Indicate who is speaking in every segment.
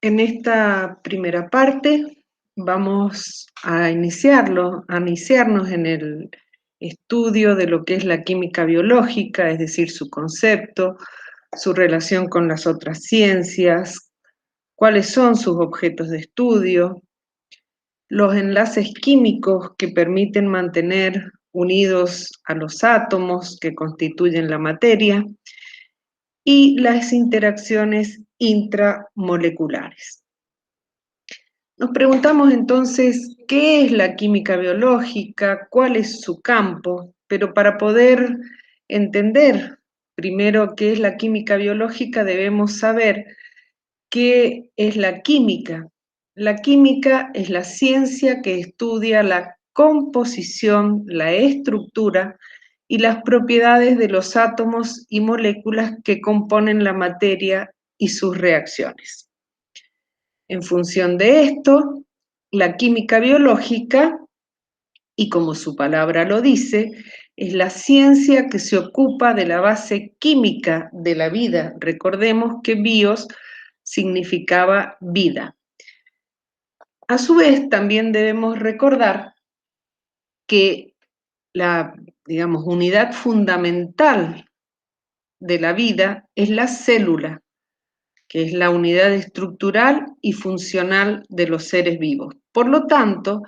Speaker 1: En esta primera parte vamos a iniciarnos en el estudio de lo que es la química biológica, es decir, su concepto, su relación con las otras ciencias, cuáles son sus objetos de estudio, los enlaces químicos que permiten mantener unidos a los átomos que constituyen la materia y las interacciones intramoleculares. Nos preguntamos entonces qué es la química biológica, cuál es su campo, pero para poder entender primero qué es la química biológica debemos saber qué es la química. La química es la ciencia que estudia la composición, la estructura y las propiedades de los átomos y moléculas que componen la materia y sus reacciones. En función de esto, la química biológica, y como su palabra lo dice, es la ciencia que se ocupa de la base química de la vida. Recordemos que bios significaba vida. A su vez, también debemos recordar que la, unidad fundamental de la vida es la célula, que es la unidad estructural y funcional de los seres vivos. Por lo tanto,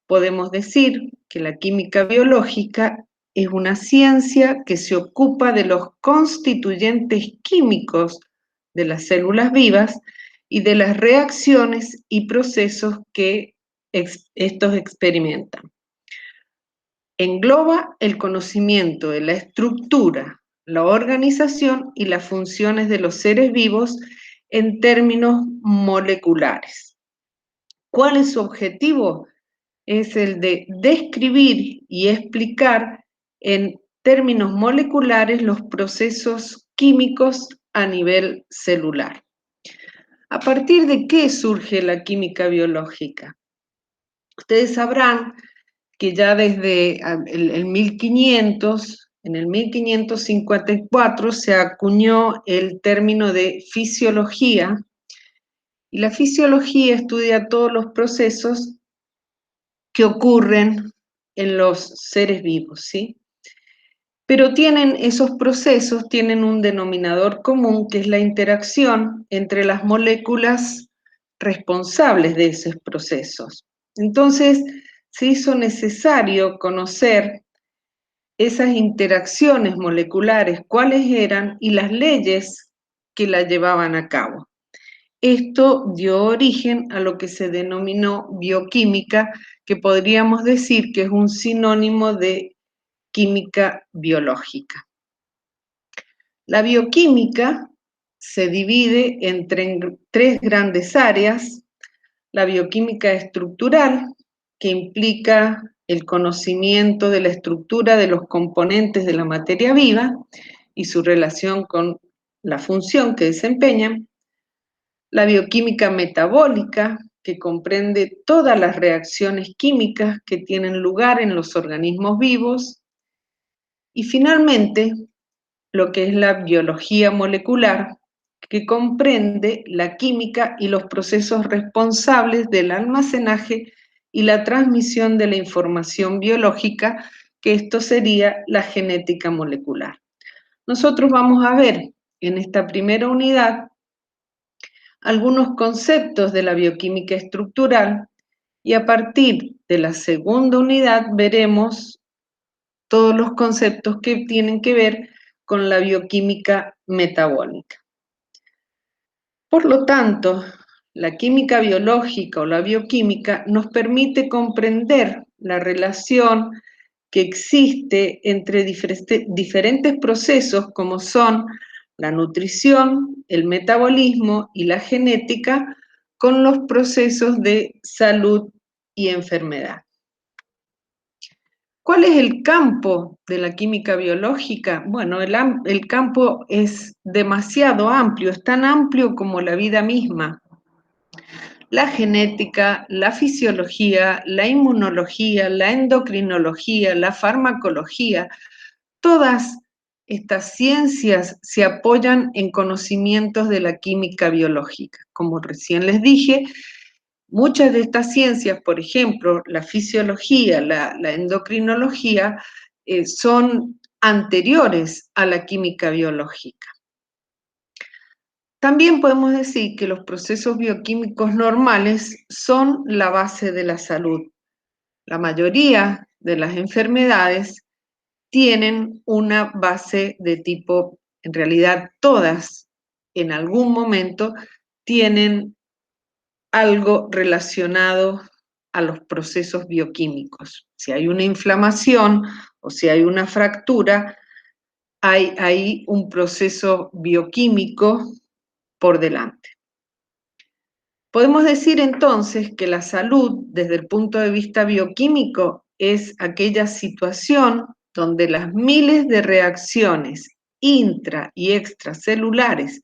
Speaker 1: podemos decir que la química biológica es una ciencia que se ocupa de los constituyentes químicos de las células vivas y de las reacciones y procesos que estos experimentan. Engloba el conocimiento de la estructura, la organización y las funciones de los seres vivos en términos moleculares. ¿Cuál es su objetivo? Es el de describir y explicar en términos moleculares los procesos químicos a nivel celular. ¿A partir de qué surge la química biológica? Ustedes sabrán que ya desde el 1500, en el 1554 se acuñó el término de fisiología, y la fisiología estudia todos los procesos que ocurren en los seres vivos, ¿sí? Pero esos procesos tienen un denominador común, que es la interacción entre las moléculas responsables de esos procesos. Entonces, se hizo necesario conocer esas interacciones moleculares, cuáles eran y las leyes que las llevaban a cabo. Esto dio origen a lo que se denominó bioquímica, que podríamos decir que es un sinónimo de química biológica. La bioquímica se divide en tres grandes áreas: la bioquímica estructural, que implica el conocimiento de la estructura de los componentes de la materia viva y su relación con la función que desempeñan; la bioquímica metabólica, que comprende todas las reacciones químicas que tienen lugar en los organismos vivos; y finalmente, lo que es la biología molecular, que comprende la química y los procesos responsables del almacenaje y la transmisión de la información biológica, que esto sería la genética molecular. Nosotros vamos a ver en esta primera unidad algunos conceptos de la bioquímica estructural, y a partir de la segunda unidad veremos todos los conceptos que tienen que ver con la bioquímica metabólica. Por lo tanto, la química biológica o la bioquímica nos permite comprender la relación que existe entre diferentes procesos, como son la nutrición, el metabolismo y la genética, con los procesos de salud y enfermedad. ¿Cuál es el campo de la química biológica? Bueno, el campo es demasiado amplio, es tan amplio como la vida misma. La genética, la fisiología, la inmunología, la endocrinología, la farmacología, todas estas ciencias se apoyan en conocimientos de la química biológica. Como recién les dije, muchas de estas ciencias, por ejemplo, la fisiología, la endocrinología, son anteriores a la química biológica. También podemos decir que los procesos bioquímicos normales son la base de la salud. La mayoría de las enfermedades tienen una base de tipo, en realidad todas, en algún momento, tienen algo relacionado a los procesos bioquímicos. Si hay una inflamación o si hay una fractura, hay ahí un proceso bioquímico por delante. Podemos decir entonces que la salud, desde el punto de vista bioquímico, es aquella situación donde las miles de reacciones intra y extracelulares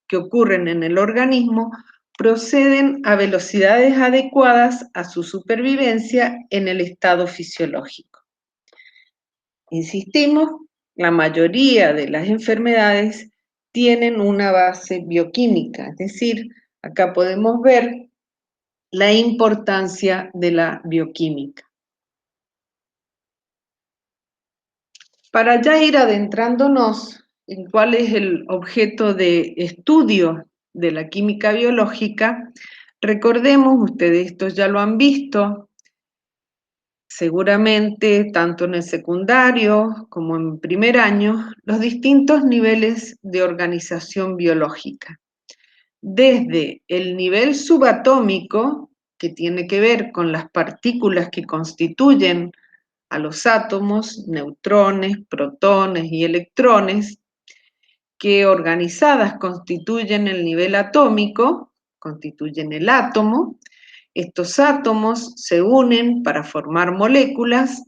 Speaker 1: que ocurren en el organismo proceden a velocidades adecuadas a su supervivencia en el estado fisiológico. Insistimos, la mayoría de las enfermedades tienen una base bioquímica, es decir, acá podemos ver la importancia de la bioquímica. Para ya ir adentrándonos en cuál es el objeto de estudio de la química biológica, recordemos, ustedes esto ya lo han visto, seguramente tanto en el secundario como en primer año, los distintos niveles de organización biológica. Desde el nivel subatómico, que tiene que ver con las partículas que constituyen a los átomos, neutrones, protones y electrones, que organizadas constituyen el nivel atómico, constituyen el átomo. Estos átomos se unen para formar moléculas.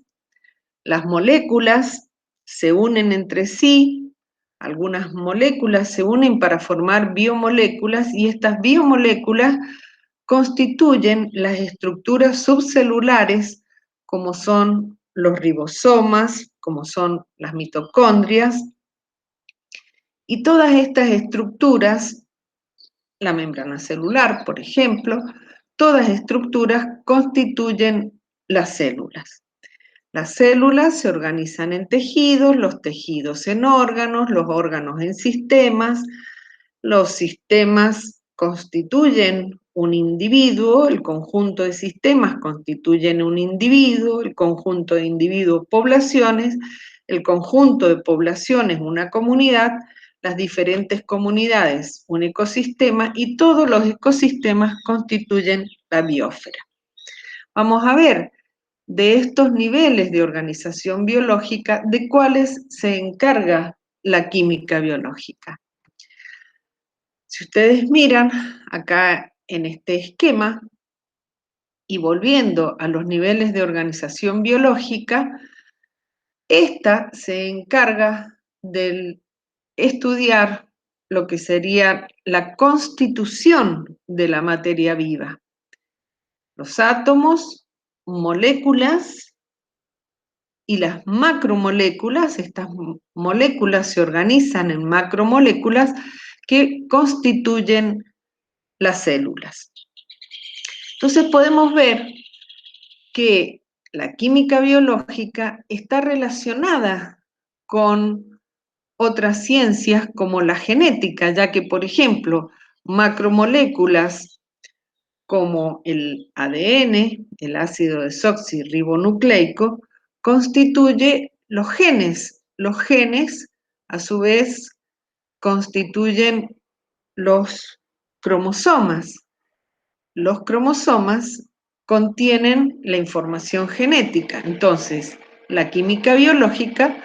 Speaker 1: Las moléculas se unen entre sí, algunas moléculas se unen para formar biomoléculas y estas biomoléculas constituyen las estructuras subcelulares como son los ribosomas, como son las mitocondrias, y todas estas estructuras, la membrana celular, por ejemplo, todas estructuras constituyen las células. Las células se organizan en tejidos, los tejidos en órganos, los órganos en sistemas, los sistemas constituyen un individuo, el conjunto de sistemas constituyen un individuo, el conjunto de individuos poblaciones, el conjunto de poblaciones una comunidad, las diferentes comunidades un ecosistema y todos los ecosistemas constituyen la biosfera. Vamos a ver de estos niveles de organización biológica, de cuáles se encarga la química biológica. Si ustedes miran acá en este esquema, y volviendo a los niveles de organización biológica, esta se encarga de estudiar lo que sería la constitución de la materia viva. Los átomos, moléculas y las macromoléculas, estas moléculas se organizan en macromoléculas que constituyen las células. Entonces podemos ver que la química biológica está relacionada con otras ciencias como la genética, ya que, por ejemplo, macromoléculas como el ADN, el ácido desoxirribonucleico, constituye los genes. Los genes, a su vez, constituyen los cromosomas. Los cromosomas contienen la información genética. Entonces, la química biológica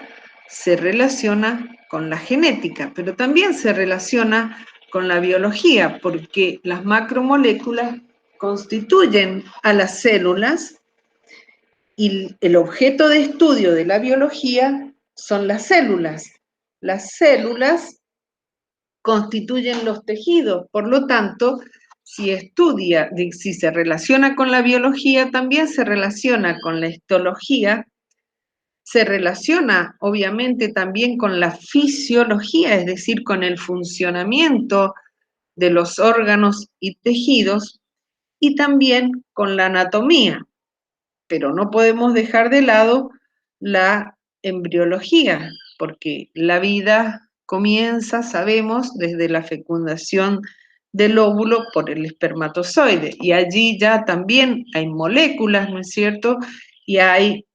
Speaker 1: se relaciona con la genética, pero también se relaciona con la biología, porque las macromoléculas constituyen a las células y el objeto de estudio de la biología son las células. Las células constituyen los tejidos, por lo tanto, si si se relaciona con la biología, también se relaciona con la histología, se relaciona obviamente también con la fisiología, es decir, con el funcionamiento de los órganos y tejidos, y también con la anatomía, pero no podemos dejar de lado la embriología, porque la vida comienza, sabemos, desde la fecundación del óvulo por el espermatozoide, y allí ya también hay moléculas, ¿no es cierto? Y hay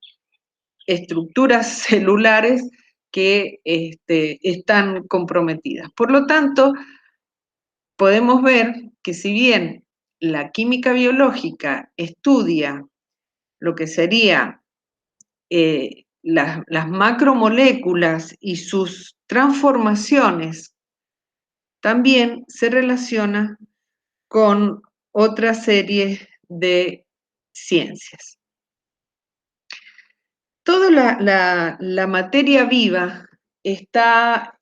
Speaker 1: estructuras celulares que están comprometidas. Por lo tanto, podemos ver que si bien la química biológica estudia lo que sería las macromoléculas y sus transformaciones, también se relaciona con otra serie de ciencias. Toda la materia viva está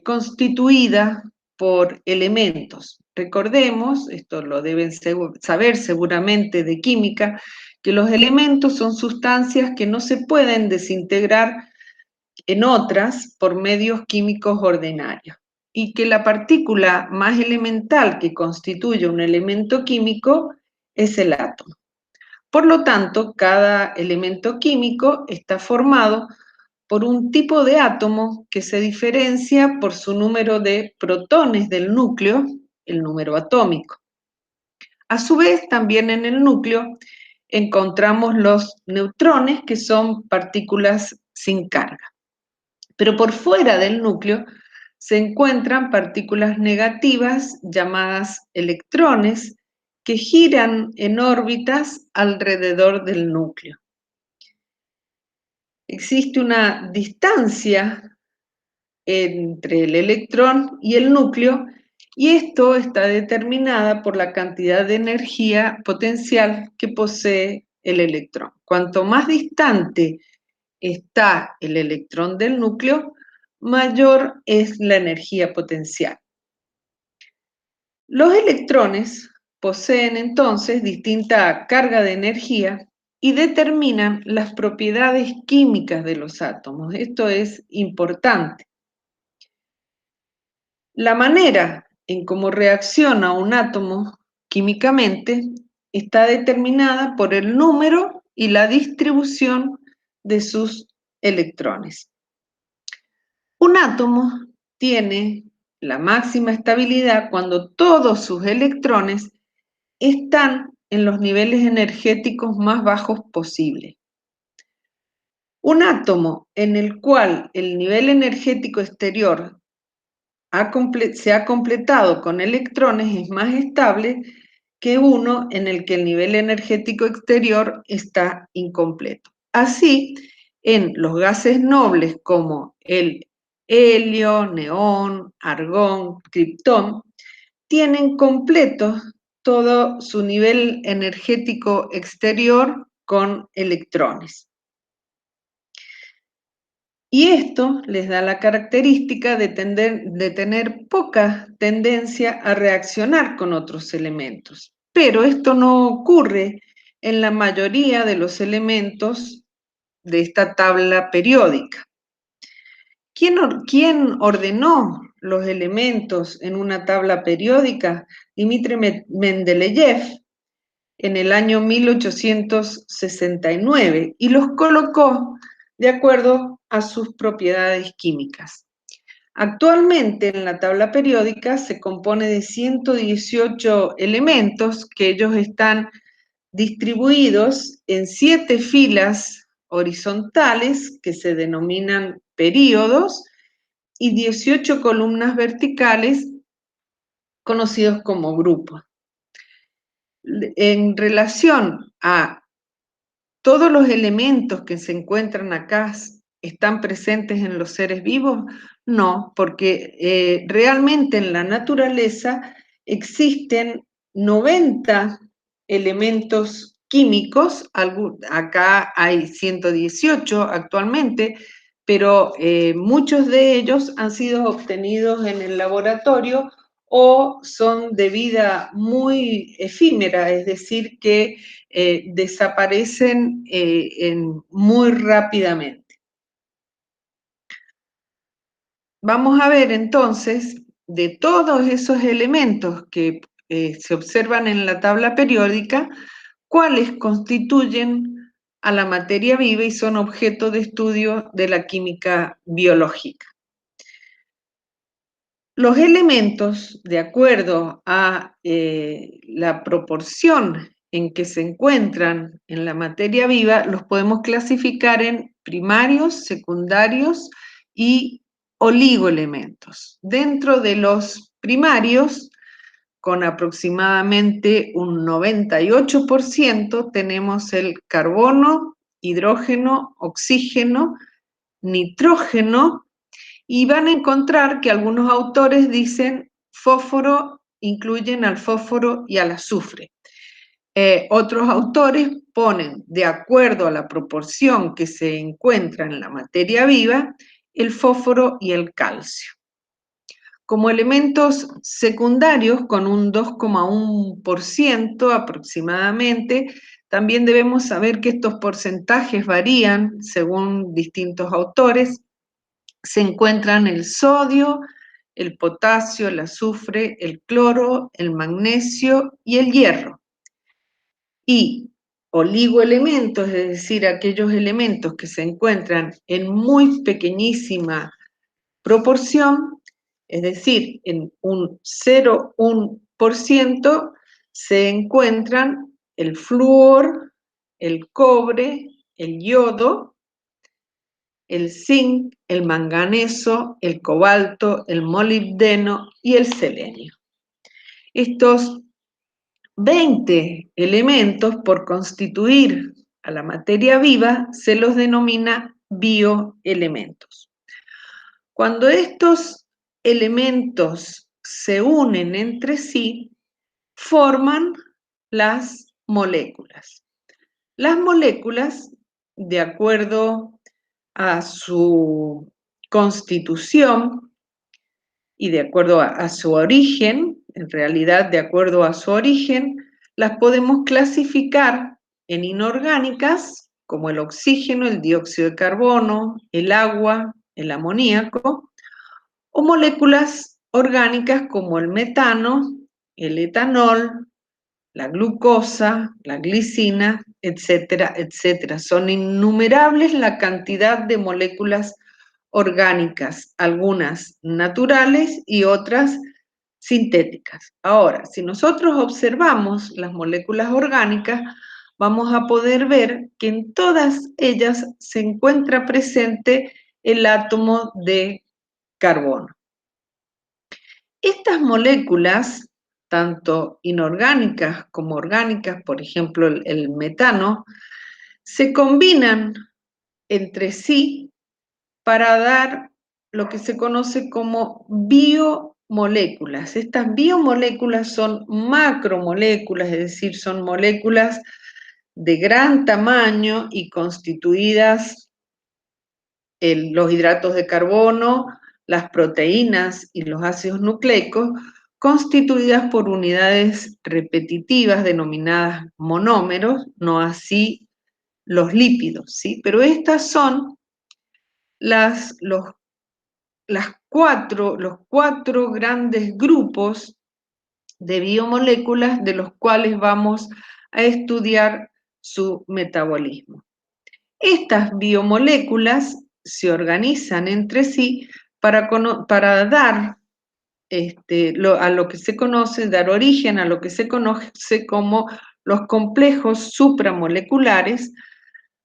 Speaker 1: constituida por elementos. Recordemos, esto lo deben saber seguramente de química, que los elementos son sustancias que no se pueden desintegrar en otras por medios químicos ordinarios, y que la partícula más elemental que constituye un elemento químico es el átomo. Por lo tanto, cada elemento químico está formado por un tipo de átomo que se diferencia por su número de protones del núcleo, el número atómico. A su vez, también en el núcleo encontramos los neutrones, que son partículas sin carga. Pero por fuera del núcleo se encuentran partículas negativas llamadas electrones, que giran en órbitas alrededor del núcleo. Existe una distancia entre el electrón y el núcleo, y esto está determinada por la cantidad de energía potencial que posee el electrón. Cuanto más distante está el electrón del núcleo, mayor es la energía potencial. Los electrones poseen entonces distinta carga de energía y determinan las propiedades químicas de los átomos. Esto es importante. La manera en cómo reacciona un átomo químicamente está determinada por el número y la distribución de sus electrones. Un átomo tiene la máxima estabilidad cuando todos sus electrones están en los niveles energéticos más bajos posibles. Un átomo en el cual el nivel energético exterior se ha completado con electrones es más estable que uno en el que el nivel energético exterior está incompleto. Así, en los gases nobles como el helio, neón, argón, criptón, tienen completo todo su nivel energético exterior con electrones. Y esto les da la característica de tener poca tendencia a reaccionar con otros elementos. Pero esto no ocurre en la mayoría de los elementos de esta tabla periódica. ¿Quién ordenó los elementos en una tabla periódica? Dmitri Mendeleev, en el año 1869, y los colocó de acuerdo a sus propiedades químicas. Actualmente en la tabla periódica se compone de 118 elementos, que ellos están distribuidos en 7 filas horizontales que se denominan períodos y 18 columnas verticales conocidos como grupos. En relación a todos los elementos que se encuentran acá, ¿están presentes en los seres vivos? No, porque realmente en la naturaleza existen 90 elementos químicos, acá hay 118 actualmente, pero muchos de ellos han sido obtenidos en el laboratorio o son de vida muy efímera, es decir, que desaparecen muy rápidamente. vamos a ver entonces de todos esos elementos que se observan en la tabla periódica, cuáles constituyen a la materia viva y son objeto de estudio de la química biológica. Los elementos, de acuerdo a la proporción en que se encuentran en la materia viva, los podemos clasificar en primarios, secundarios y oligoelementos. Dentro de los primarios, con aproximadamente un 98%, tenemos el carbono, hidrógeno, oxígeno, nitrógeno, y van a encontrar que algunos autores dicen fósforo, incluyen al fósforo y al azufre. Otros autores ponen, de acuerdo a la proporción que se encuentra en la materia viva, el fósforo y el calcio. Como elementos secundarios, con un 2,1% aproximadamente, también debemos saber que estos porcentajes varían según distintos autores. Se encuentran el sodio, el potasio, el azufre, el cloro, el magnesio y el hierro. Y oligoelementos, es decir, aquellos elementos que se encuentran en muy pequeñísima proporción, es decir, en un 0,1%, se encuentran el flúor, el cobre, el yodo, el zinc, el manganeso, el cobalto, el molibdeno y el selenio. Estos 20 elementos, por constituir a la materia viva, se los denomina bioelementos. Cuando estos elementos se unen entre sí, forman las moléculas. Las moléculas, de acuerdo a su constitución y de acuerdo a su origen, en realidad de acuerdo a su origen, las podemos clasificar en inorgánicas, como el oxígeno, el dióxido de carbono, el agua, el amoníaco, o moléculas orgánicas como el metano, el etanol, la glucosa, la glicina, etcétera, etcétera. Son innumerables la cantidad de moléculas orgánicas, algunas naturales y otras sintéticas. Ahora, si nosotros observamos las moléculas orgánicas, vamos a poder ver que en todas ellas se encuentra presente el átomo de carbono. Estas moléculas, tanto inorgánicas como orgánicas, por ejemplo el metano, se combinan entre sí para dar lo que se conoce como biomoléculas. Estas biomoléculas son macromoléculas, es decir, son moléculas de gran tamaño y constituidas los hidratos de carbono, las proteínas y los ácidos nucleicos, constituidas por unidades repetitivas denominadas monómeros, no así los lípidos, ¿sí? Pero estas son los cuatro grandes grupos de biomoléculas de los cuales vamos a estudiar su metabolismo. Estas biomoléculas se organizan entre sí para dar a lo que se conoce, dar origen a lo que se conoce como los complejos supramoleculares,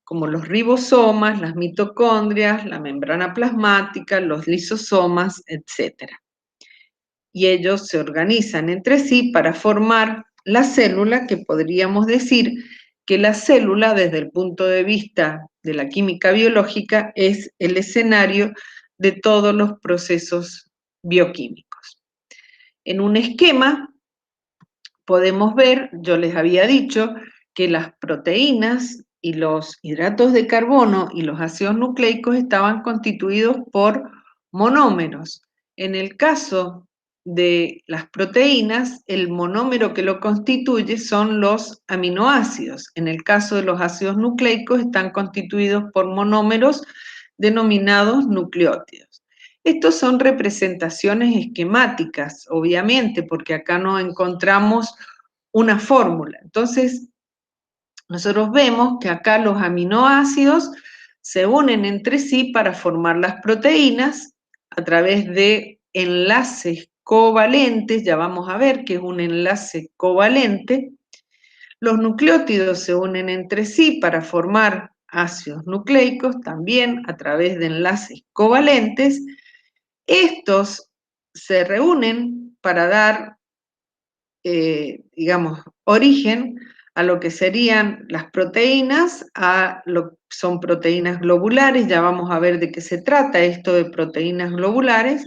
Speaker 1: como los ribosomas, las mitocondrias, la membrana plasmática, los lisosomas, etc. Y ellos se organizan entre sí para formar la célula, que podríamos decir que la célula, desde el punto de vista de la química biológica, es el escenario de todos los procesos bioquímicos. En un esquema podemos ver, yo les había dicho, que las proteínas y los hidratos de carbono y los ácidos nucleicos estaban constituidos por monómeros. En el caso de las proteínas, el monómero que lo constituye son los aminoácidos. En el caso de los ácidos nucleicos, están constituidos por monómeros denominados nucleótidos. Estos son representaciones esquemáticas, obviamente, porque acá no encontramos una fórmula. Entonces, nosotros vemos que acá los aminoácidos se unen entre sí para formar las proteínas a través de enlaces covalentes, ya vamos a ver que es un enlace covalente. Los nucleótidos se unen entre sí para formar ácidos nucleicos, también a través de enlaces covalentes. Estos se reúnen para dar, digamos, origen a lo que serían las proteínas, a lo que son proteínas globulares, ya vamos a ver de qué se trata esto de proteínas globulares,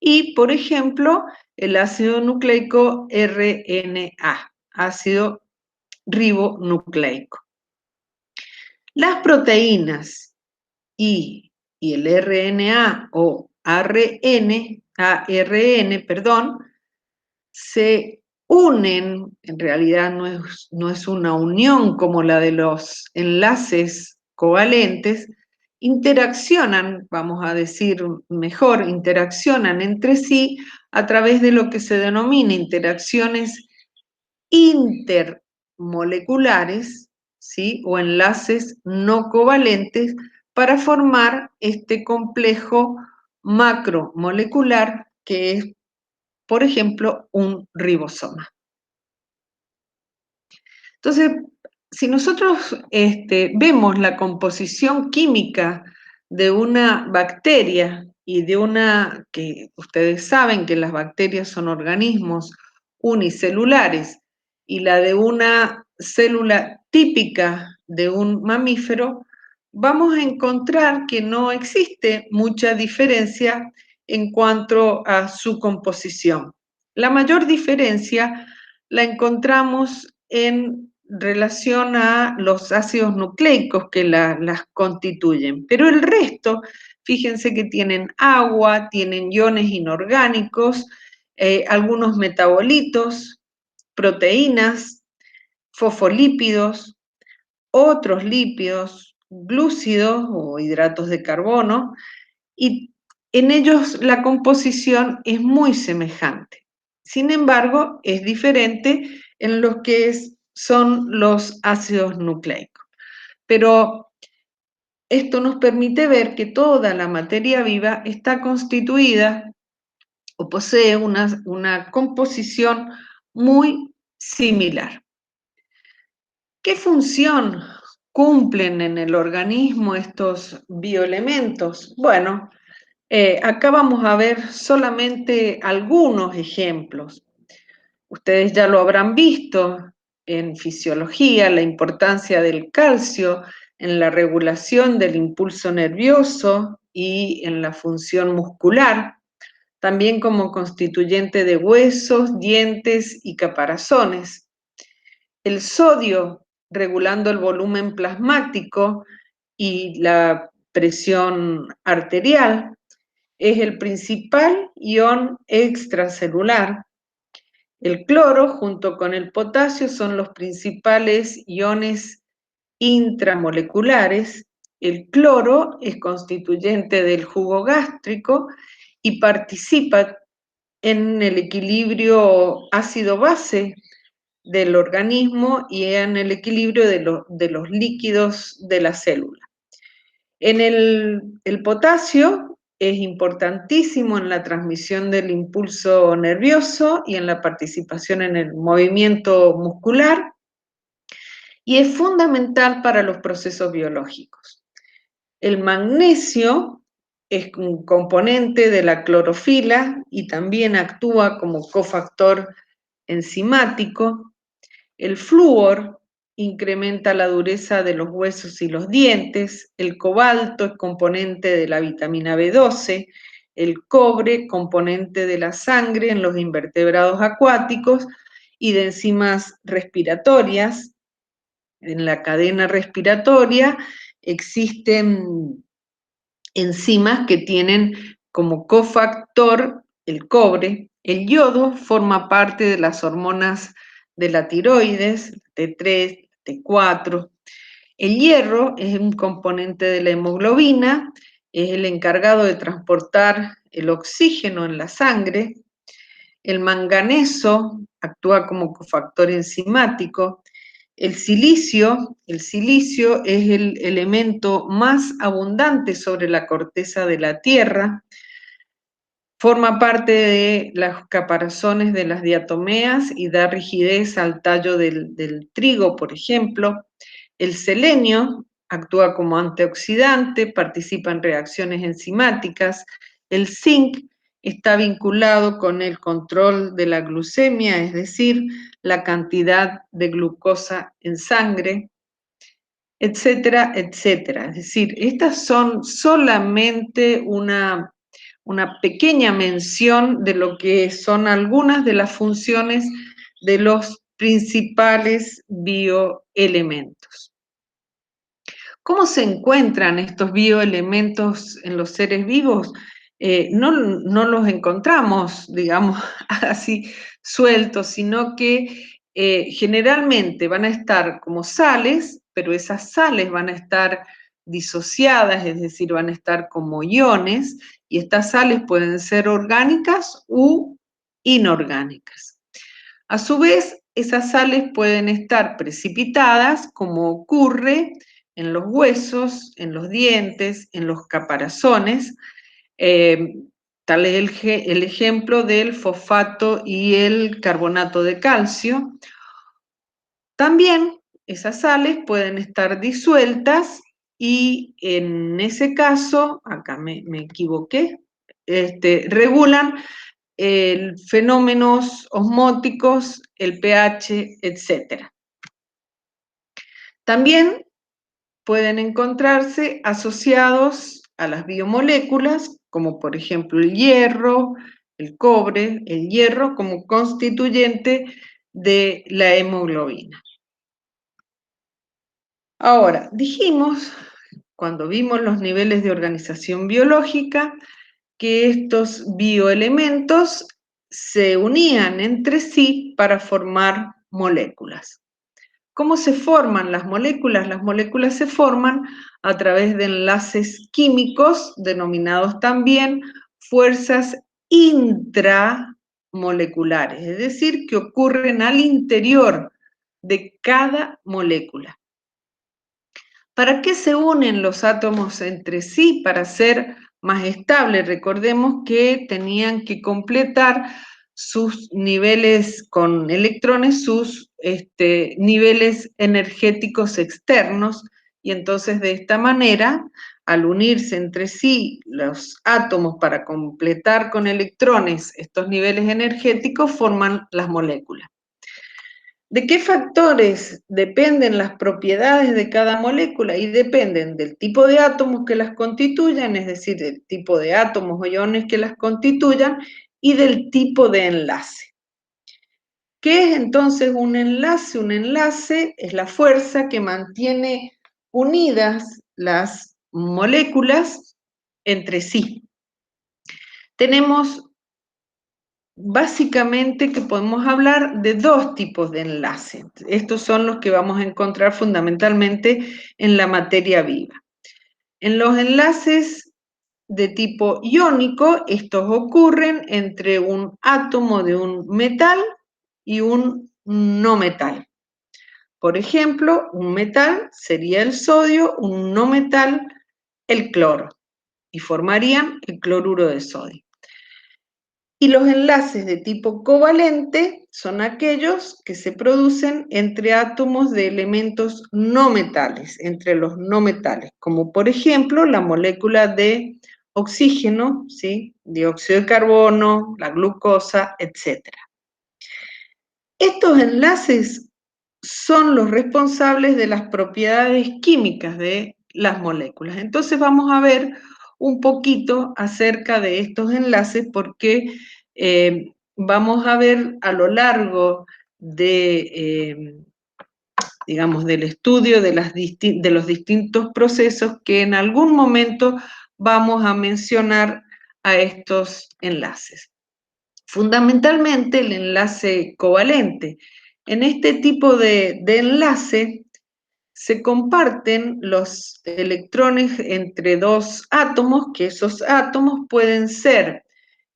Speaker 1: y por ejemplo, el ácido nucleico RNA, ácido ribonucleico. Las proteínas y el RNA o ARN, perdón, se unen, en realidad no es una unión como la de los enlaces covalentes, interaccionan, vamos a decir mejor, interaccionan entre sí a través de lo que se denomina interacciones intermoleculares, ¿sí? O enlaces no covalentes para formar este complejo macromolecular que es, por ejemplo, un ribosoma. Entonces, si nosotros vemos la composición química de una bacteria y de una, que ustedes saben que las bacterias son organismos unicelulares, y la de una célula típica de un mamífero, vamos a encontrar que no existe mucha diferencia en cuanto a su composición. La mayor diferencia la encontramos en relación a los ácidos nucleicos que las constituyen, pero el resto, fíjense que tienen agua, tienen iones inorgánicos, algunos metabolitos, proteínas, fosfolípidos, otros lípidos, glúcidos o hidratos de carbono, y en ellos la composición es muy semejante. Sin embargo, es diferente en lo que son los ácidos nucleicos. Pero esto nos permite ver que toda la materia viva está constituida o posee una composición muy similar. ¿Qué función cumplen en el organismo estos bioelementos? Bueno, acá vamos a ver solamente algunos ejemplos. Ustedes ya lo habrán visto en fisiología, la importancia del calcio en la regulación del impulso nervioso y en la función muscular, también como constituyente de huesos, dientes y caparazones. El sodio regulando el volumen plasmático y la presión arterial, es el principal ion extracelular. El cloro junto con el potasio son los principales iones intramoleculares. El cloro es constituyente del jugo gástrico y participa en el equilibrio ácido-base del organismo y en el equilibrio de los líquidos de la célula. El potasio es importantísimo en la transmisión del impulso nervioso y en la participación en el movimiento muscular, y es fundamental para los procesos biológicos. El magnesio es un componente de la clorofila y también actúa como cofactor enzimático. El flúor incrementa la dureza de los huesos y los dientes. El cobalto es componente de la vitamina B12. El cobre, componente de la sangre en los invertebrados acuáticos y de enzimas respiratorias. En la cadena respiratoria existen enzimas que tienen como cofactor el cobre. El yodo forma parte de las hormonas de la tiroides, T3, T4. El hierro es un componente de la hemoglobina, es el encargado de transportar el oxígeno en la sangre, el manganeso actúa como cofactor enzimático, el silicio es el elemento más abundante sobre la corteza de la Tierra, forma parte de los caparazones de las diatomeas y da rigidez al tallo del trigo, por ejemplo. El selenio actúa como antioxidante, participa en reacciones enzimáticas. El zinc está vinculado con el control de la glucemia, es decir, la cantidad de glucosa en sangre, etcétera, etcétera. Es decir, estas son solamente una pequeña mención de lo que son algunas de las funciones de los principales bioelementos. ¿Cómo se encuentran estos bioelementos en los seres vivos? No los encontramos, digamos, así sueltos, sino que generalmente van a estar como sales, pero esas sales van a estar disociadas, es decir, van a estar como iones, y estas sales pueden ser orgánicas u inorgánicas. A su vez, esas sales pueden estar precipitadas, como ocurre en los huesos, en los dientes, en los caparazones. Tal es el ejemplo del fosfato y el carbonato de calcio. También esas sales pueden estar disueltas y en ese caso, acá me equivoqué, regulan fenómenos osmóticos, el pH, etc. También pueden encontrarse asociados a las biomoléculas, como por ejemplo el hierro, el cobre, el hierro como constituyente de la hemoglobina. Ahora, dijimos, cuando vimos los niveles de organización biológica, que estos bioelementos se unían entre sí para formar moléculas. ¿Cómo se forman las moléculas? Las moléculas se forman a través de enlaces químicos, denominados también fuerzas intramoleculares, es decir, que ocurren al interior de cada molécula. ¿Para qué se unen los átomos entre sí? Para ser más estables. Recordemos que tenían que completar sus niveles con electrones, sus niveles energéticos externos, y entonces de esta manera, al unirse entre sí los átomos para completar con electrones estos niveles energéticos, forman las moléculas. ¿De qué factores dependen las propiedades de cada molécula? Y dependen del tipo de átomos que las constituyan, es decir, del tipo de átomos o iones que las constituyan, y del tipo de enlace. ¿Qué es entonces un enlace? Un enlace es la fuerza que mantiene unidas las moléculas entre sí. Tenemos básicamente que podemos hablar de dos tipos de enlaces. Estos son los que vamos a encontrar fundamentalmente en la materia viva. En los enlaces de tipo iónico, estos ocurren entre un átomo de un metal y un no metal. Por ejemplo, un metal sería el sodio, un no metal el cloro, y formarían el cloruro de sodio. Y los enlaces de tipo covalente son aquellos que se producen entre átomos de elementos no metales, entre los no metales, como por ejemplo la molécula de oxígeno, ¿sí? Dióxido de carbono, la glucosa, etc. Estos enlaces son los responsables de las propiedades químicas de las moléculas. Entonces vamos a ver un poquito acerca de estos enlaces porque vamos a ver a lo largo de, digamos, del estudio de los distintos procesos que en algún momento vamos a mencionar a estos enlaces. Fundamentalmente el enlace covalente. En este tipo de enlace se comparten los electrones entre dos átomos, que esos átomos pueden ser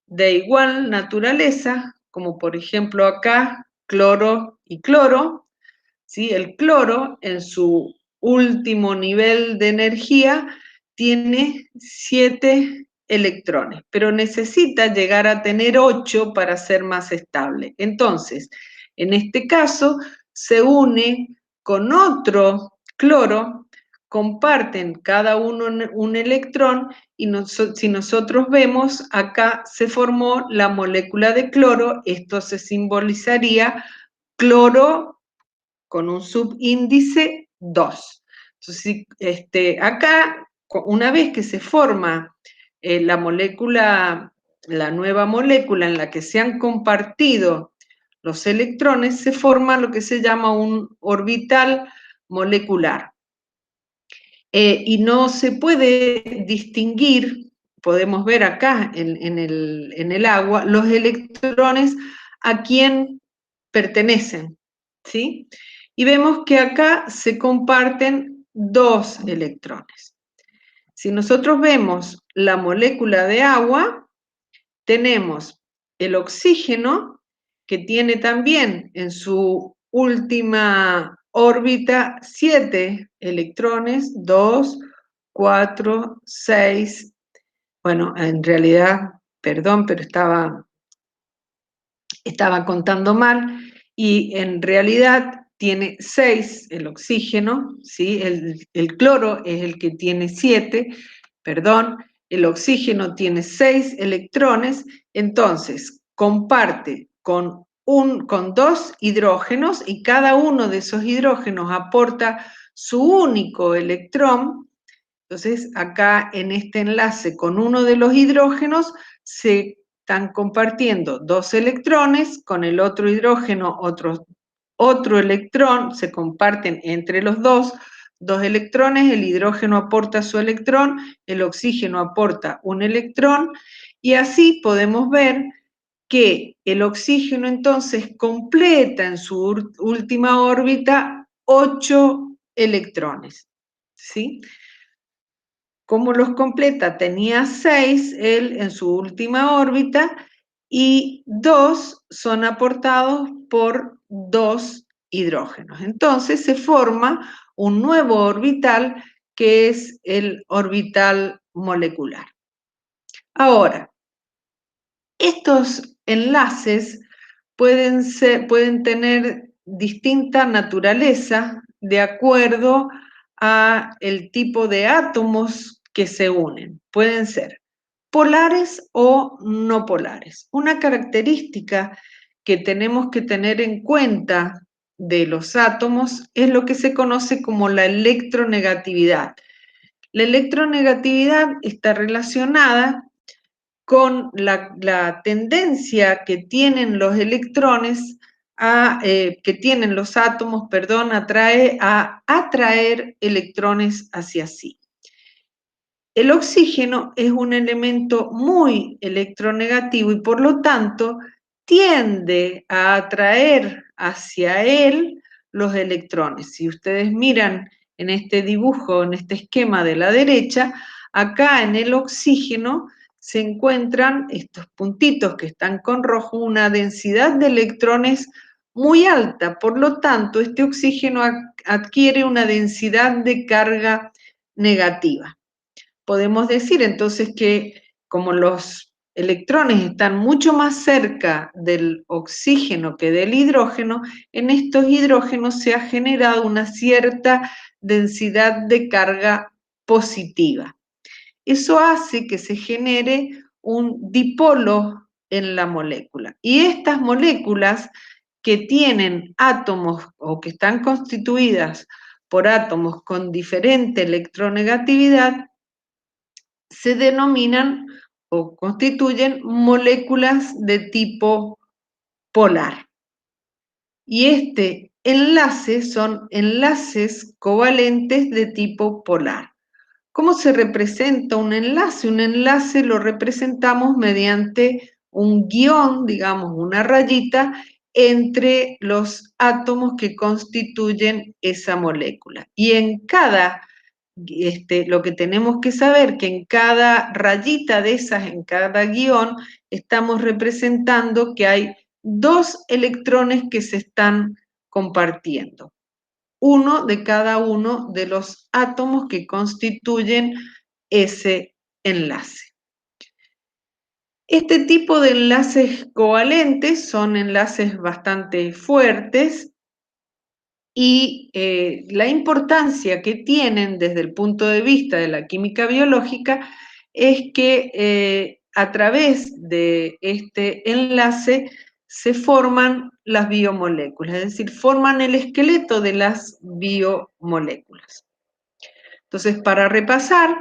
Speaker 1: de igual naturaleza, como por ejemplo acá, cloro y cloro, ¿sí? El cloro en su último nivel de energía tiene 7 electrones, pero necesita llegar a tener 8 para ser más estable. Entonces, en este caso, se une con otro cloro, comparten cada uno un electrón y si nosotros vemos, acá se formó la molécula de cloro, esto se simbolizaría cloro con un subíndice 2. Entonces, acá, una vez que se forma la molécula, la nueva molécula en la que se han compartido los electrones, se forma lo que se llama un orbital molecular. Y no se puede distinguir, podemos ver acá en el agua, los electrones a quién pertenecen, ¿sí? Y vemos que acá se comparten 2 electrones. Si nosotros vemos la molécula de agua, tenemos el oxígeno, que tiene también en su última órbita 7 electrones, 2, 4, 6, bueno, en realidad, perdón, pero estaba contando mal, y en realidad tiene 6 el oxígeno, ¿sí? El cloro es el que tiene 7, perdón, el oxígeno tiene 6 electrones, entonces comparte con 2 hidrógenos y cada uno de esos hidrógenos aporta su único electrón. Entonces acá en este enlace con uno de los hidrógenos se están compartiendo 2 electrones, con el otro hidrógeno otro electrón, se comparten entre los dos electrones, el hidrógeno aporta su electrón, el oxígeno aporta un electrón, y así podemos ver que el oxígeno entonces completa en su última órbita 8 electrones, ¿sí? ¿Cómo los completa? Tenía 6 él en su última órbita y 2 son aportados por 2 hidrógenos. Entonces se forma un nuevo orbital que es el orbital molecular. Ahora, estos enlaces pueden tener distinta naturaleza de acuerdo a el tipo de átomos que se unen. Pueden ser polares o no polares. Una característica que tenemos que tener en cuenta de los átomos es lo que se conoce como la electronegatividad. La electronegatividad está relacionada con la tendencia que tienen los electrones, que tienen los átomos, perdón, a atraer electrones hacia sí. El oxígeno es un elemento muy electronegativo y por lo tanto tiende a atraer hacia él los electrones. Si ustedes miran en este dibujo, en este esquema de la derecha, acá en el oxígeno se encuentran estos puntitos que están con rojo, una densidad de electrones muy alta, por lo tanto este oxígeno adquiere una densidad de carga negativa. Podemos decir entonces que como los electrones están mucho más cerca del oxígeno que del hidrógeno, en estos hidrógenos se ha generado una cierta densidad de carga positiva. Eso hace que se genere un dipolo en la molécula. Y estas moléculas que tienen átomos o que están constituidas por átomos con diferente electronegatividad se denominan o constituyen moléculas de tipo polar. Y este enlace son enlaces covalentes de tipo polar. ¿Cómo se representa un enlace? Un enlace lo representamos mediante un guión, digamos, una rayita, entre los átomos que constituyen esa molécula. Y en cada, lo que tenemos que saber, que en cada rayita de esas, en cada guión, estamos representando que hay 2 electrones que se están compartiendo. Uno de cada uno de los átomos que constituyen ese enlace. Este tipo de enlaces covalentes son enlaces bastante fuertes y la importancia que tienen desde el punto de vista de la química biológica es que a través de este enlace se forman las biomoléculas, es decir, forman el esqueleto de las biomoléculas. Entonces, para repasar,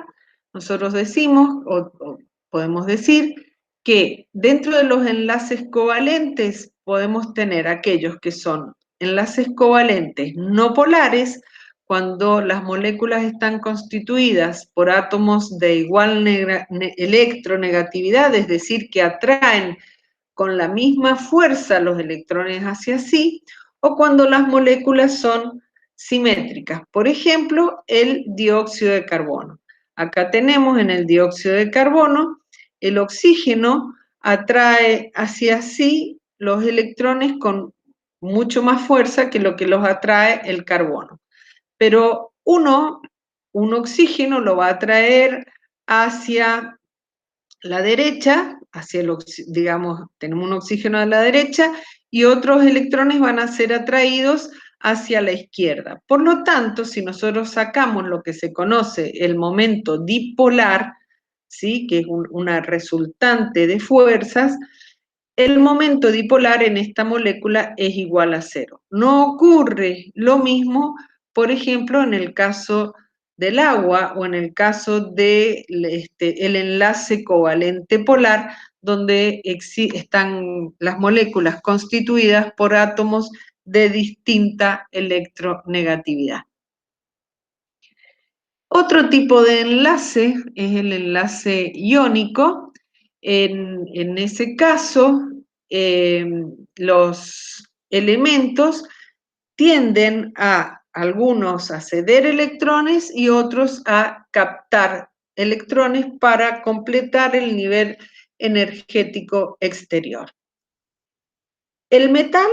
Speaker 1: nosotros decimos, o podemos decir, que dentro de los enlaces covalentes podemos tener aquellos que son enlaces covalentes no polares, cuando las moléculas están constituidas por átomos de igual electronegatividad, es decir, que atraen con la misma fuerza los electrones hacia sí, o cuando las moléculas son simétricas. Por ejemplo, el dióxido de carbono. Acá tenemos en el dióxido de carbono, el oxígeno atrae hacia sí los electrones con mucho más fuerza que lo que los atrae el carbono. Pero un oxígeno lo va a atraer hacia la derecha, hacia el, digamos, tenemos un oxígeno a la derecha y otros electrones van a ser atraídos hacia la izquierda. Por lo tanto, si nosotros sacamos lo que se conoce el momento dipolar, ¿sí?, que es una resultante de fuerzas, el momento dipolar en esta molécula es igual a 0. No ocurre lo mismo, por ejemplo, en el caso del agua o en el caso de el enlace covalente polar, donde están las moléculas constituidas por átomos de distinta electronegatividad. Otro tipo de enlace es el enlace iónico. En ese caso, los elementos tienden a algunos a ceder electrones y otros a captar electrones para completar el nivel energético exterior. El metal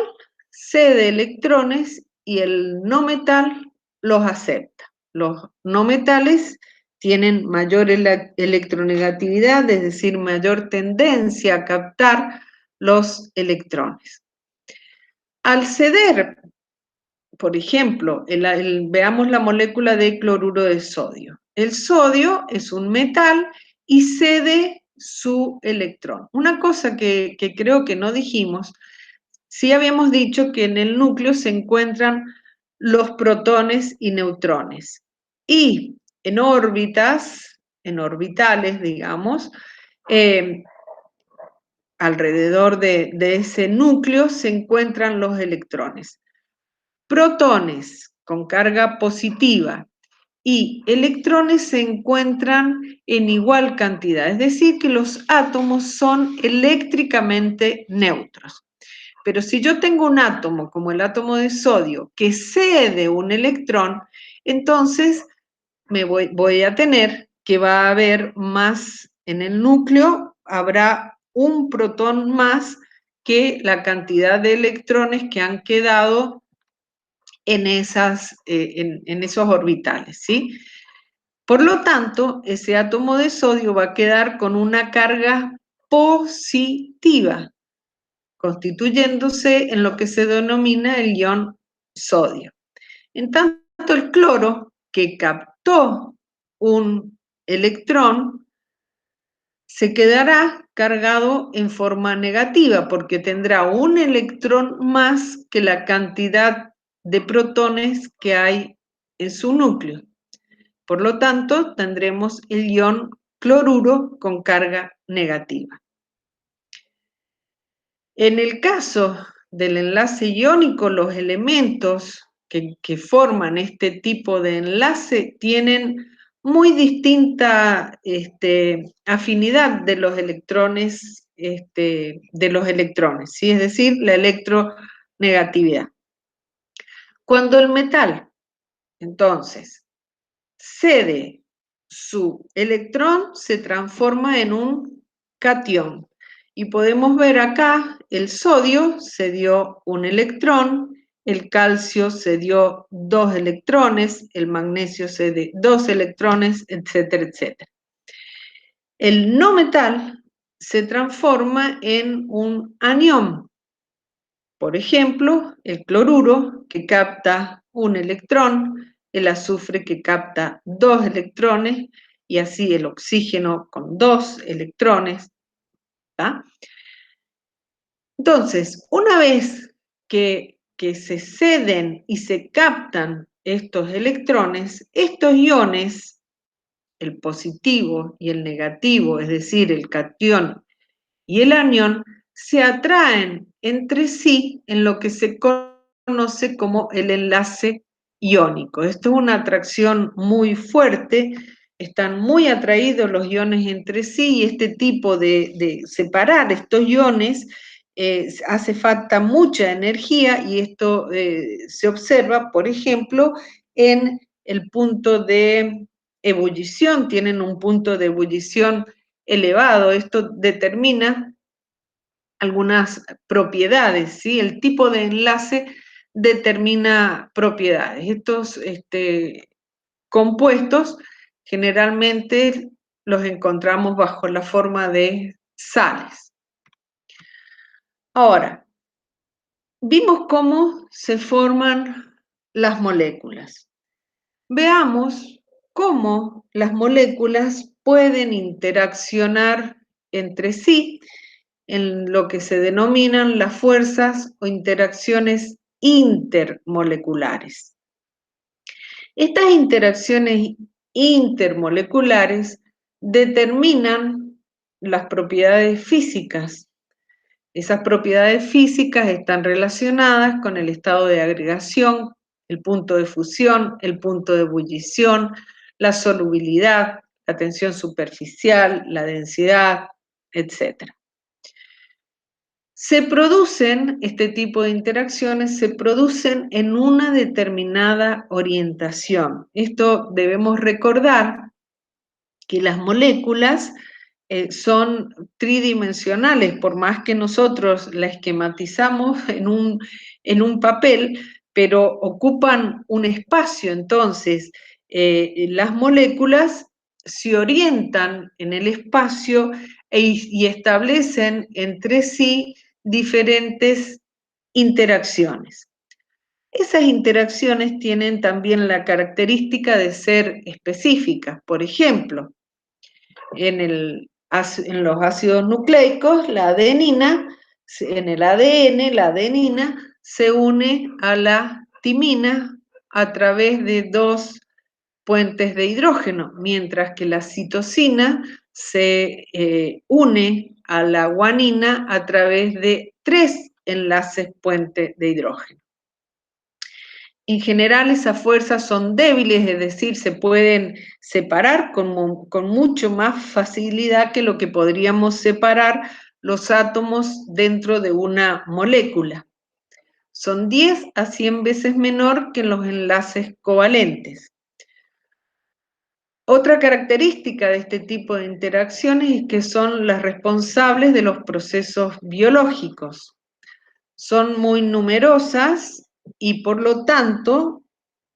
Speaker 1: cede electrones y el no metal los acepta. Los no metales tienen mayor electronegatividad, es decir, mayor tendencia a captar los electrones. Al ceder, por ejemplo, veamos la molécula de cloruro de sodio. El sodio es un metal y cede su electrón. Una cosa que creo que no dijimos, sí habíamos dicho que en el núcleo se encuentran los protones y neutrones. Y en órbitas, en orbitales, digamos, alrededor de ese núcleo se encuentran los electrones. Protones con carga positiva y electrones se encuentran en igual cantidad, es decir, que los átomos son eléctricamente neutros. Pero si yo tengo un átomo, como el átomo de sodio, que cede un electrón, entonces voy a tener que va a haber más en el núcleo, habrá un protón más que la cantidad de electrones que han quedado en esos orbitales, ¿sí? Por lo tanto, ese átomo de sodio va a quedar con una carga positiva, constituyéndose en lo que se denomina el ion sodio. En tanto, el cloro, que captó un electrón, se quedará cargado en forma negativa, porque tendrá un electrón más que la cantidad de protones que hay en su núcleo. Por lo tanto, tendremos el ion cloruro con carga negativa. En el caso del enlace iónico, los elementos que forman este tipo de enlace tienen muy distinta afinidad de los electrones de los electrones, ¿sí? Es decir, la electronegatividad. Cuando el metal, entonces, cede su electrón, se transforma en un catión. Y podemos ver acá, el sodio se dio un electrón, el calcio se dio 2 electrones, el magnesio se dio 2 electrones, etcétera, etcétera. El no metal se transforma en un anión. Por ejemplo, el cloruro, que capta un electrón, el azufre, que capta 2 electrones, y así el oxígeno con 2 electrones. ¿tá? Entonces, una vez que se ceden y se captan estos electrones, estos iones, el positivo y el negativo, es decir, el catión y el anión, se atraen entre sí en lo que se conoce como el enlace iónico. Esto es una atracción muy fuerte, están muy atraídos los iones entre sí, y este tipo de separar estos iones hace falta mucha energía, y esto se observa, por ejemplo, en el punto de ebullición. Tienen un punto de ebullición elevado. Esto determina algunas propiedades, ¿sí? El tipo de enlace determina propiedades. Estos compuestos generalmente los encontramos bajo la forma de sales. Ahora, vimos cómo se forman las moléculas. Veamos cómo las moléculas pueden interaccionar entre sí en lo que se denominan las fuerzas o interacciones intermoleculares. Estas interacciones intermoleculares determinan las propiedades físicas. Esas propiedades físicas están relacionadas con el estado de agregación, el punto de fusión, el punto de ebullición, la solubilidad, la tensión superficial, la densidad, etc. Este tipo de interacciones se producen en una determinada orientación. Esto debemos recordar, que las moléculas son tridimensionales, por más que nosotros la esquematizamos en un papel, pero ocupan un espacio. Entonces, las moléculas se orientan en el espacio y establecen entre sí diferentes interacciones. Esas interacciones tienen también la característica de ser específicas. Por ejemplo, en los ácidos nucleicos, la adenina, en el ADN, la adenina se une a la timina a través de 2 puentes de hidrógeno, mientras que la citosina se une a la guanina a través de 3 enlaces puente de hidrógeno. En general, esas fuerzas son débiles, es decir, se pueden separar con mucho más facilidad que lo que podríamos separar los átomos dentro de una molécula. Son 10 a 100 veces menor que los enlaces covalentes. Otra característica de este tipo de interacciones es que son las responsables de los procesos biológicos. Son muy numerosas y, por lo tanto,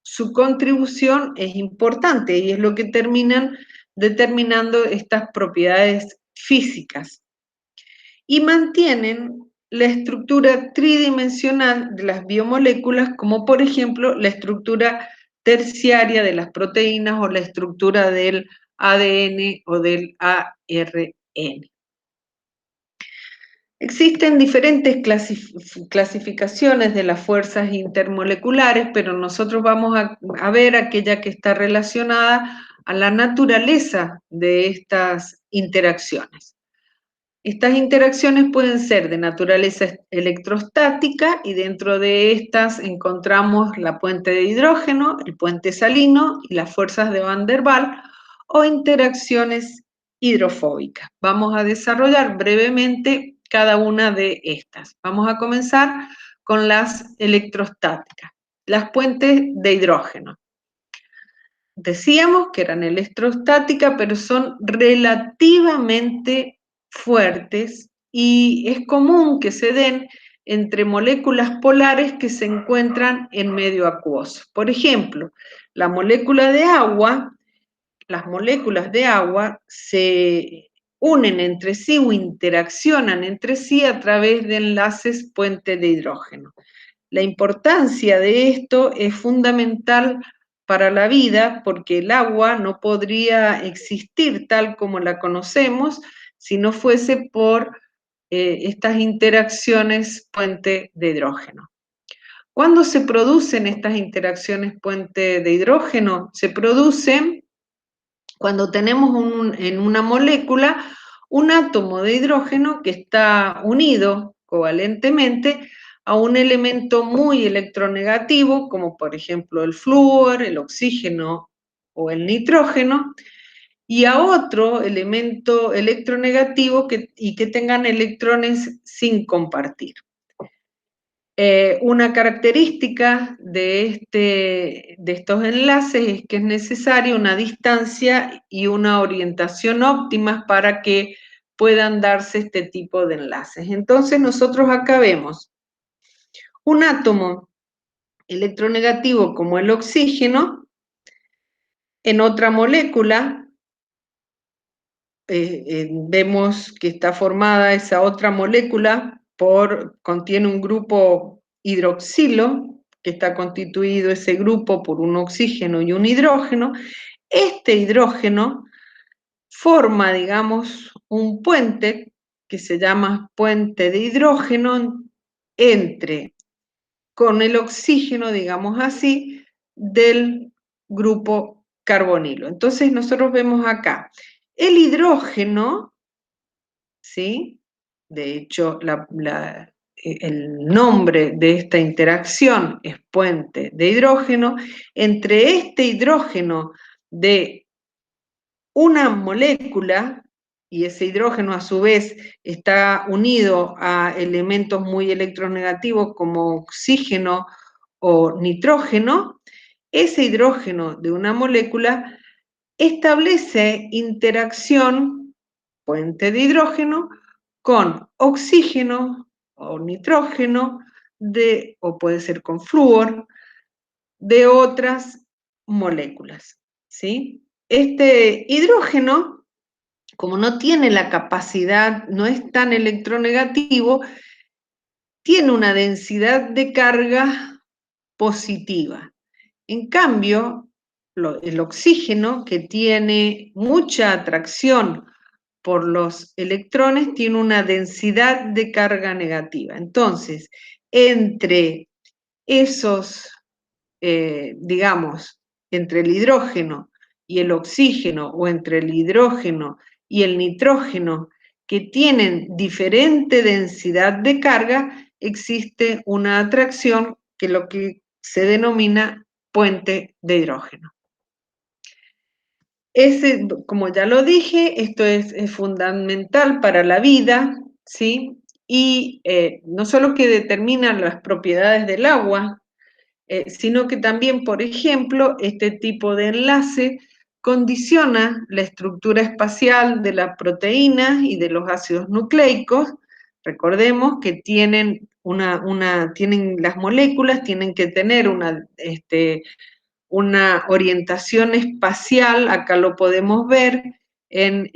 Speaker 1: su contribución es importante, y es lo que terminan determinando estas propiedades físicas. Y mantienen la estructura tridimensional de las biomoléculas, como por ejemplo la estructura terciaria de las proteínas o la estructura del ADN o del ARN. Existen diferentes clasificaciones de las fuerzas intermoleculares, pero nosotros vamos a ver aquella que está relacionada a la naturaleza de estas interacciones. Estas interacciones pueden ser de naturaleza electrostática, y dentro de estas encontramos la puente de hidrógeno, el puente salino y las fuerzas de Van der Waals, o interacciones hidrofóbicas. Vamos a desarrollar brevemente cada una de estas. Vamos a comenzar con las electrostáticas, las puentes de hidrógeno. Decíamos que eran electrostáticas, pero son relativamente fuertes y es común que se den entre moléculas polares que se encuentran en medio acuoso. Por ejemplo, la molécula de agua, las moléculas de agua se unen entre sí o interaccionan entre sí a través de enlaces puente de hidrógeno. La importancia de esto es fundamental para la vida porque el agua no podría existir tal como la conocemos si no fuese por estas interacciones puente de hidrógeno. ¿Cuándo se producen estas interacciones puente de hidrógeno? Se producen cuando tenemos en una molécula un átomo de hidrógeno que está unido covalentemente a un elemento muy electronegativo, como por ejemplo el flúor, el oxígeno o el nitrógeno, y a otro elemento electronegativo y que tengan electrones sin compartir. Una característica de estos enlaces es que es necesaria una distancia y una orientación óptimas para que puedan darse este tipo de enlaces. Entonces nosotros acá vemos un átomo electronegativo como el oxígeno en otra molécula. Vemos que está formada esa otra molécula contiene un grupo hidroxilo, que está constituido ese grupo por un oxígeno y un hidrógeno. Este hidrógeno forma, digamos, un puente que se llama puente de hidrógeno con el oxígeno, digamos así, del grupo carbonilo. Entonces nosotros vemos acá el hidrógeno, ¿sí? De hecho, el nombre de esta interacción es puente de hidrógeno. Entre este hidrógeno de una molécula, y ese hidrógeno a su vez está unido a elementos muy electronegativos como oxígeno o nitrógeno, ese hidrógeno de una molécula establece interacción, puente de hidrógeno, con oxígeno o nitrógeno, o puede ser con flúor, de otras moléculas, ¿sí? Este hidrógeno, como no tiene la capacidad, no es tan electronegativo, tiene una densidad de carga positiva. En cambio, el oxígeno, que tiene mucha atracción por los electrones, tiene una densidad de carga negativa. Entonces, entre esos, digamos, entre el hidrógeno y el oxígeno, o entre el hidrógeno y el nitrógeno, que tienen diferente densidad de carga, existe una atracción que lo que se denomina puente de hidrógeno. Como ya lo dije, esto es fundamental para la vida, ¿sí? Y no solo que determina las propiedades del agua, sino que también, por ejemplo, este tipo de enlace condiciona la estructura espacial de las proteínas y de los ácidos nucleicos. Recordemos que las moléculas tienen que tener una orientación espacial, acá lo podemos ver en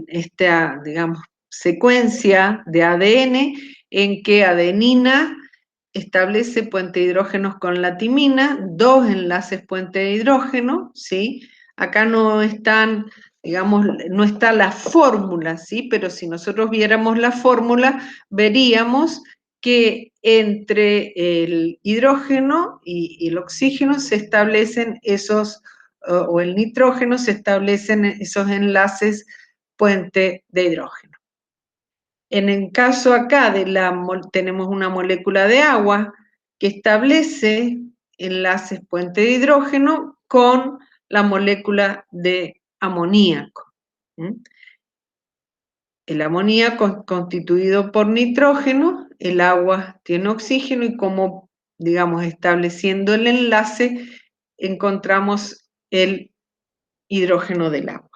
Speaker 1: esta, digamos, secuencia de ADN en que adenina establece puente de hidrógenos con la timina, dos enlaces puente de hidrógeno, ¿sí? Acá no están, digamos, no está la fórmula, ¿sí? Pero si nosotros viéramos la fórmula, veríamos que entre el hidrógeno y el oxígeno se establecen o el nitrógeno se establecen esos enlaces puente de hidrógeno. En el caso acá tenemos una molécula de agua que establece enlaces puente de hidrógeno con la molécula de amoníaco. El amoníaco constituido por nitrógeno, el agua tiene oxígeno y como, digamos, estableciendo el enlace, encontramos el hidrógeno del agua.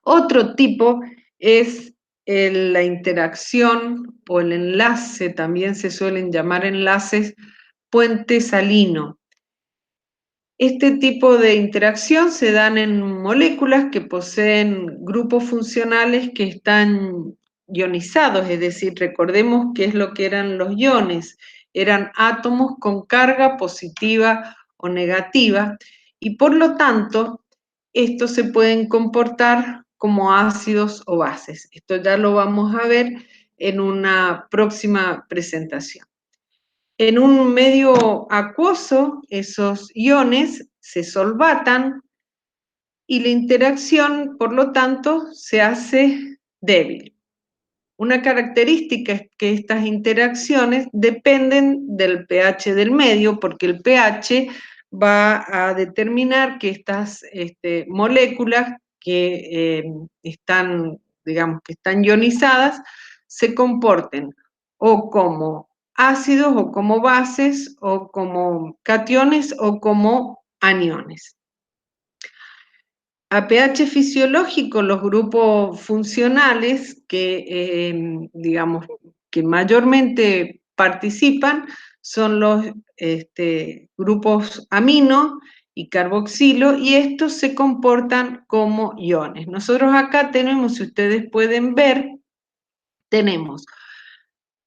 Speaker 1: Otro tipo es la interacción o el enlace, también se suelen llamar enlaces puente salino. Este tipo de interacción se dan en moléculas que poseen grupos funcionales que están ionizados, es decir, recordemos qué es lo que eran los iones, eran átomos con carga positiva o negativa, y por lo tanto, estos se pueden comportar como ácidos o bases. Esto ya lo vamos a ver en una próxima presentación. En un medio acuoso, esos iones se solvatan y la interacción, por lo tanto, se hace débil. Una característica es que estas interacciones dependen del pH del medio, porque el pH va a determinar que estas moléculas que están, digamos, que están ionizadas, se comporten o como ácidos o como bases o como cationes o como aniones. A pH fisiológico, los grupos funcionales que, digamos, que mayormente participan son los grupos amino y carboxilo, y estos se comportan como iones. Nosotros acá tenemos, si ustedes pueden ver, tenemos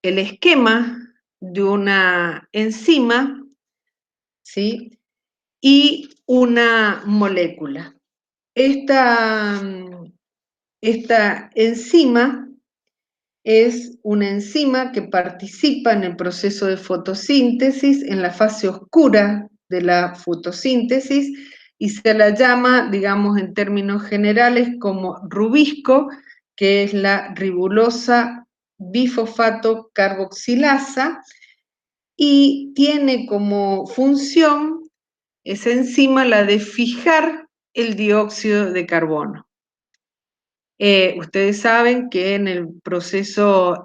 Speaker 1: el esquema de una enzima, ¿sí? Y una molécula. Esta enzima es una enzima que participa en el proceso de fotosíntesis, en la fase oscura de la fotosíntesis, y se la llama, digamos en términos generales, como rubisco, que es la ribulosa bifosfato carboxilasa, y tiene como función esa enzima la de fijar el dióxido de carbono. Ustedes saben que en el proceso,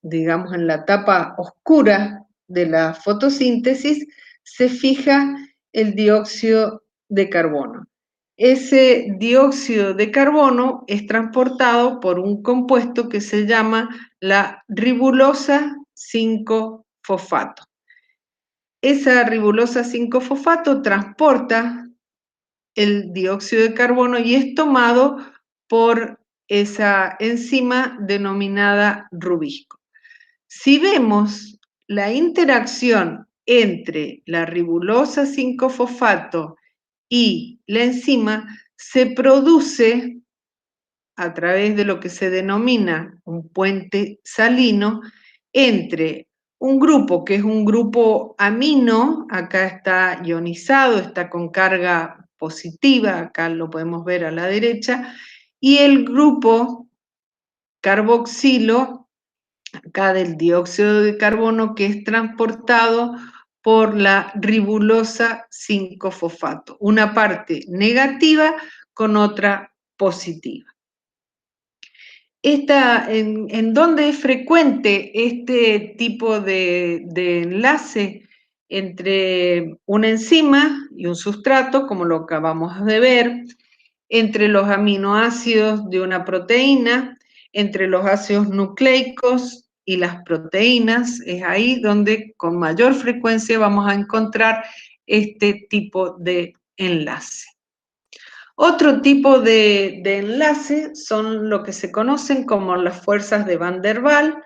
Speaker 1: digamos, en la etapa oscura de la fotosíntesis, se fija el dióxido de carbono. Ese dióxido de carbono es transportado por un compuesto que se llama la ribulosa 5-fosfato. Esa ribulosa 5-fosfato transporta el dióxido de carbono y es tomado por esa enzima denominada rubisco. Si vemos la interacción entre la ribulosa 5-fosfato y la enzima, se produce a través de lo que se denomina un puente salino entre un grupo que es un grupo amino, acá está ionizado, está con carga positiva, acá lo podemos ver a la derecha, y el grupo carboxilo, acá del dióxido de carbono, que es transportado por la ribulosa 5-fosfato, una parte negativa con otra positiva. ¿En dónde es frecuente este tipo de enlace entre una enzima y un sustrato, como lo acabamos de ver, entre los aminoácidos de una proteína, entre los ácidos nucleicos y las proteínas? Es ahí donde con mayor frecuencia vamos a encontrar este tipo de enlace. Otro tipo de enlace son lo que se conocen como las fuerzas de Van der Waals,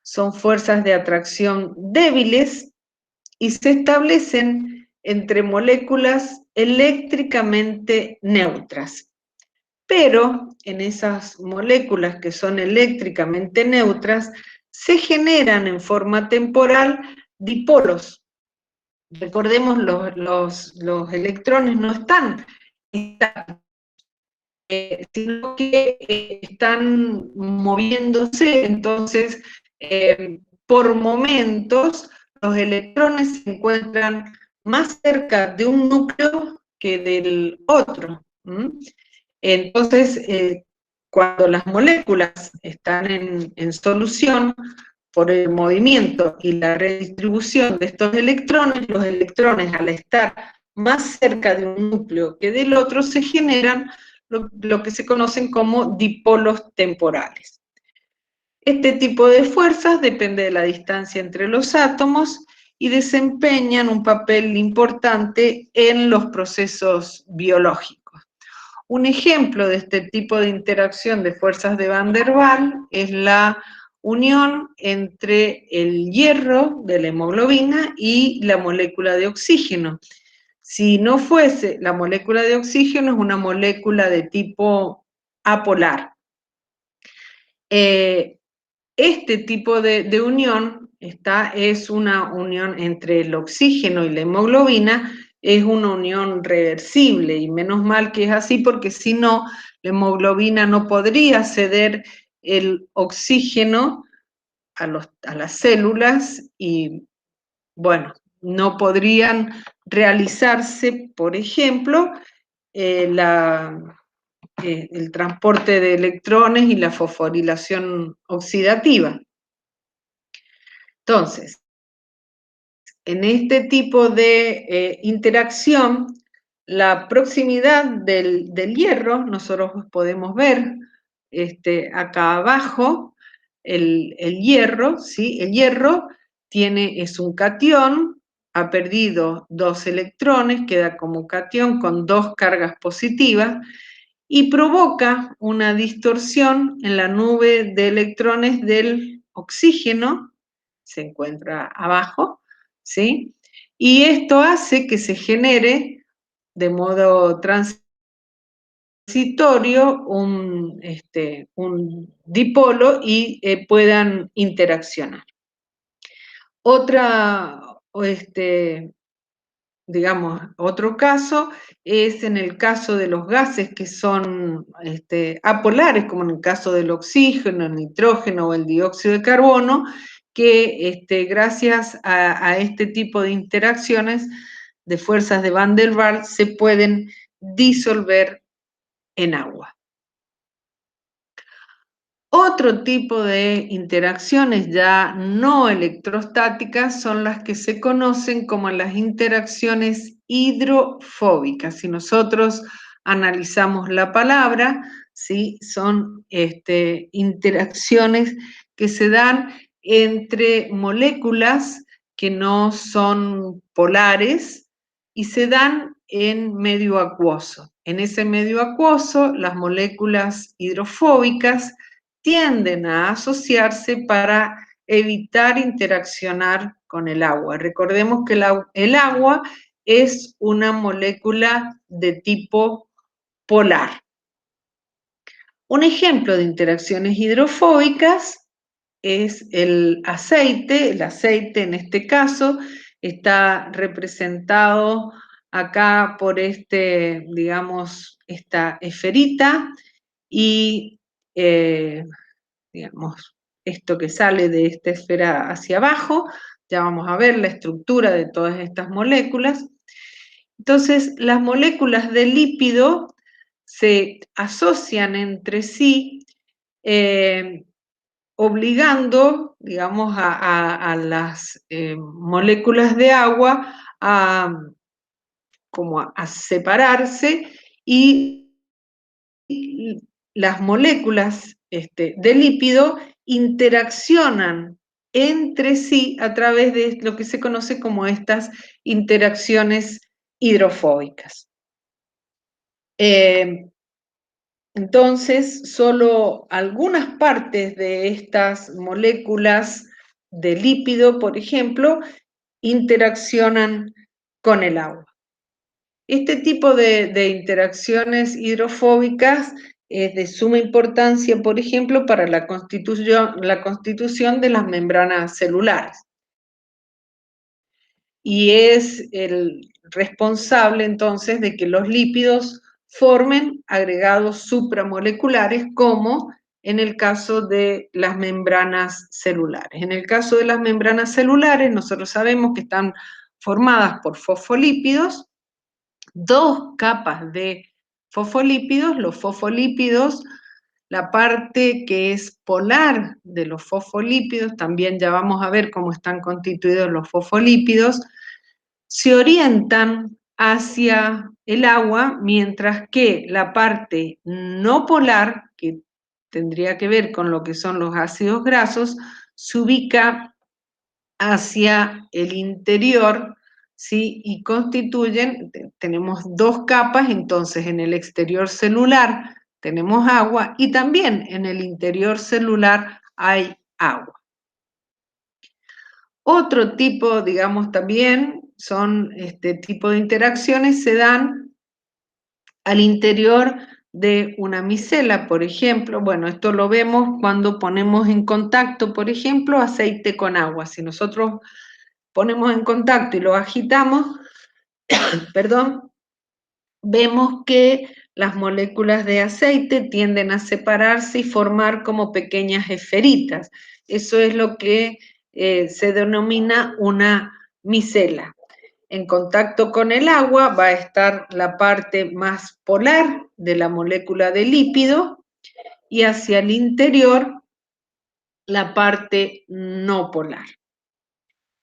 Speaker 1: son fuerzas de atracción débiles y se establecen entre moléculas eléctricamente neutras. Pero en esas moléculas que son eléctricamente neutras, se generan en forma temporal dipolos. Recordemos, los electrones no están sino que están moviéndose, entonces por momentos los electrones se encuentran más cerca de un núcleo que del otro. Entonces, cuando las moléculas están en solución, por el movimiento y la redistribución de estos electrones, los electrones al estar más cerca de un núcleo que del otro se generan lo que se conocen como dipolos temporales. Este tipo de fuerzas depende de la distancia entre los átomos y desempeñan un papel importante en los procesos biológicos. Un ejemplo de este tipo de interacción de fuerzas de Van der Waals es la unión entre el hierro de la hemoglobina y la molécula de oxígeno. Si no fuese, la molécula de oxígeno es una molécula de tipo apolar. Este tipo de unión es una unión entre el oxígeno y la hemoglobina, es una unión reversible, y menos mal que es así, porque si no, la hemoglobina no podría ceder el oxígeno a las células y, bueno, no podrían realizarse, por ejemplo, el transporte de electrones y la fosforilación oxidativa. Entonces, en este tipo de interacción, la proximidad del hierro, nosotros podemos ver acá abajo el hierro, ¿sí? El hierro es un catión, ha perdido 2 electrones, queda como catión con 2 cargas positivas, y provoca una distorsión en la nube de electrones del oxígeno, se encuentra abajo, ¿sí? Y esto hace que se genere de modo transitorio un dipolo y puedan interaccionar. Otra, digamos, otro caso es en el caso de los gases que son apolares, como en el caso del oxígeno, el nitrógeno o el dióxido de carbono, que gracias a este tipo de interacciones de fuerzas de Van der Waals se pueden disolver en agua. Otro tipo de interacciones ya no electrostáticas son las que se conocen como las interacciones hidrofóbicas. Si nosotros analizamos la palabra, ¿sí? Son interacciones que se dan entre moléculas que no son polares y se dan en medio acuoso. En ese medio acuoso, las moléculas hidrofóbicas tienden a asociarse para evitar interaccionar con el agua. Recordemos que el agua es una molécula de tipo polar. Un ejemplo de interacciones hidrofóbicas es el aceite. El aceite, en este caso, está representado acá por digamos, esta esferita y digamos, esto que sale de esta esfera hacia abajo, ya vamos a ver la estructura de todas estas moléculas. Entonces, las moléculas de lípido se asocian entre sí, obligando, digamos, a las moléculas de agua como a separarse, y las moléculas de lípido interaccionan entre sí a través de lo que se conoce como estas interacciones hidrofóbicas. Entonces, solo algunas partes de estas moléculas de lípido, por ejemplo, interaccionan con el agua. Este tipo de interacciones hidrofóbicas es de suma importancia, por ejemplo, para la constitución de las membranas celulares. Y es el responsable, entonces, de que los lípidos formen agregados supramoleculares, como en el caso de las membranas celulares. En el caso de las membranas celulares, nosotros sabemos que están formadas por fosfolípidos, dos capas de fosfolípidos. Los fosfolípidos, la parte que es polar de los fosfolípidos, también ya vamos a ver cómo están constituidos los fosfolípidos, se orientan hacia el agua, mientras que la parte no polar, que tendría que ver con lo que son los ácidos grasos, se ubica hacia el interior, ¿sí? Y constituyen, tenemos dos capas, entonces en el exterior celular tenemos agua y también en el interior celular hay agua. Otro tipo, digamos, también son este tipo de interacciones se dan al interior de una micela, por ejemplo. Bueno, esto lo vemos cuando ponemos en contacto, por ejemplo, aceite con agua. Si nosotros ponemos en contacto y lo agitamos, perdón, vemos que las moléculas de aceite tienden a separarse y formar como pequeñas esferitas. Eso es lo que se denomina una micela. En contacto con el agua va a estar la parte más polar de la molécula de lípido y hacia el interior la parte no polar.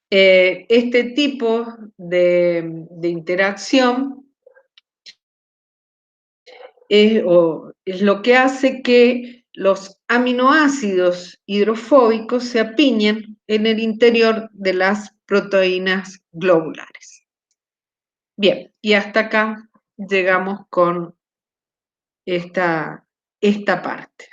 Speaker 1: Este tipo de interacción es lo que hace que los aminoácidos hidrofóbicos se apiñen en el interior de las proteínas globulares. Bien, y hasta acá llegamos con esta parte.